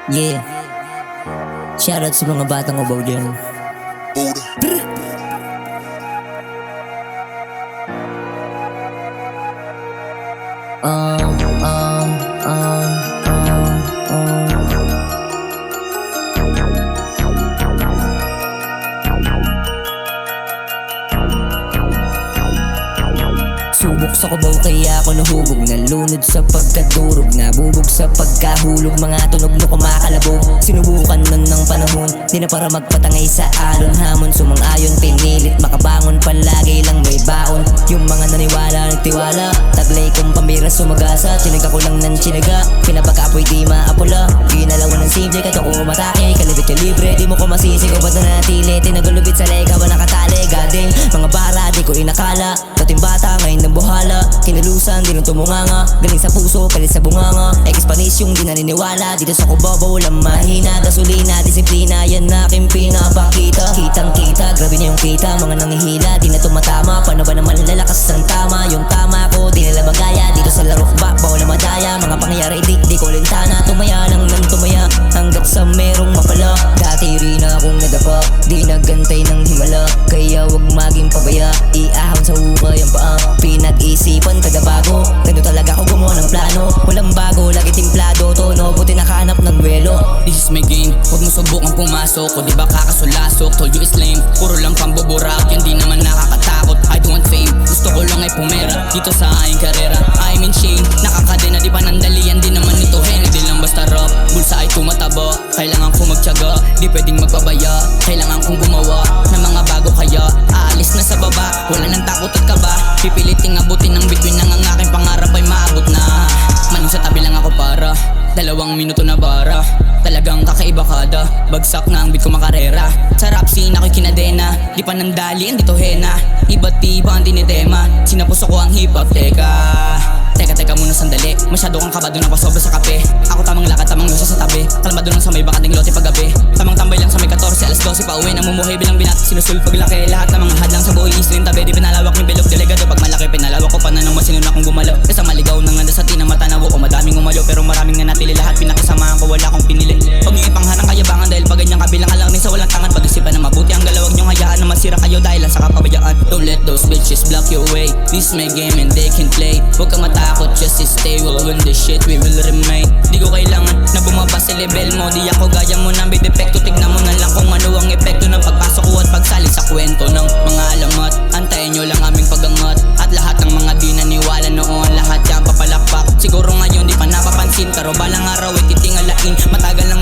Yeah. Shoutout sa mga batang ubaw dyan. Um, um, um, um. Subok sa kubaw kaya ako nahubog. Nalunod sa pagkadurog, nabubog sa pagkahulog. Mga tunog na kumakalabog. Sinubukan nun ng panahon, di na para magpatangay sa alon. Hamon sumang-ayon, pinilit makabangon. Palagi lang may baon. Yung mga naniwala, nagtiwala. Taglay kong pambira sumagasa. Chinaga ko lang ng chinaga, pinapakapoy di maapula. Ginalawan ng simple, kato ko matake. Kalibit ka libre, di mo ko masisi ko ba't na natili. Tinagulubit sa lega, ba nakatali. Gading, mga bara, di ko inakala. Dating bata, ngayon ng buhala. Kinalusan, di nang tumunganga. Galing sa puso, kalit sa bunganga. Expanis yung di naniniwala. Dito sa kubabaw, walang mahina. Gasolina, disiplina, yan na aking pinapakita. Kitang kita, grabe na yung kita. Mga nangihila, di na tumatama. Paano ba naman lalakas ang tama? Yung tama ko, di nila magaya. Dito sa laro ba, bawal na madaya. Mga pangyayari, di ko lintana. Tumaya lang nang tumaya, hanggat sa merong mapala. Dati rin akong nadapa, di nagantay ng himala. Kaya wag maging pabaya, iahon sa hukay ang paa. Pinag-isipan kada bago, ganito talaga ako gumawa ng plano. Walang bago, lagi timplado, tono, buti nakahanap ng duelo. This is my game, huwag mo subukang pumasok. O di ba kakasulasok, told you is lame. Puro lang pambuburak, yan di naman nakakatakot. I don't want fame, gusto ko lang ay pumera. Dito sa aking karera, I'm in shame. Nakakadena, di pa nandalian, di naman ito hen. Di lang basta rap, bulsa ay tumataba. Kailangan kong magtyaga, di pwedeng magpabaya. Kailangan kong gumawa ng mga bago kaya aalis na sa baba, wala nang takot at kaba. Pipiliting abutin ng bituin nang ang aking pangarap ay maabot na. Manong sa tabi lang ako para 2 minuto na bara. Talagang kakaiba kada, bagsak na ang beat ko makarera. Sa rap scene ako'y kinadena, di pa nandali ang dito hena. Iba't iba ang tinitema, sinapos ako ang hip hop. Teka muna sandali, masyado kang kabado na pasobra sa kape. Ako tamang lakad, tamang lusa sa tabi. Kalmado lang sa may bakanding lote paggabi. Tamang tambay lang sa may 14, alas 12 pa uwi. Namumuhay bilang binat, sinusul paglaki. Lahat ng mga hadlang sa buhay islim tabi. Di pinalawak yung bilog delegado. Pag malaki pinalawak ko pa na nang masinun akong gumalaw. Isang maligaw nang nanda sa tinang matanawo ko. Madaming umalaw pero maraming nanatili. Lahat pinakisamahan ko, wala akong pinili. Pag yung ipanghanang kayabangan dahil pag ganyang kabilang alang sa walang tangan. Pag-isipan na mabuti ang galawag niyong hayaan na masira kayo dahil lang sa kapabayaan. Don't let those bitches block your way. This my game and they can play. Huwag kang matakot, just stay. We'll win the shit, we will remain. Di ko kailangan na bumaba sa level mo. Di ako gaya mo na may depekto. Tignan mo na lang kung ano ang epekto ng pagpasok ko at pagsalit sa kwento ng mga alamat. Antayin nyo lang aming pagangat. At lahat ng mga di naniwala noon, lahat yan papalakpak. Siguro ngayon di pa napapansin, pero balang araw ay titingalain. Matagal lang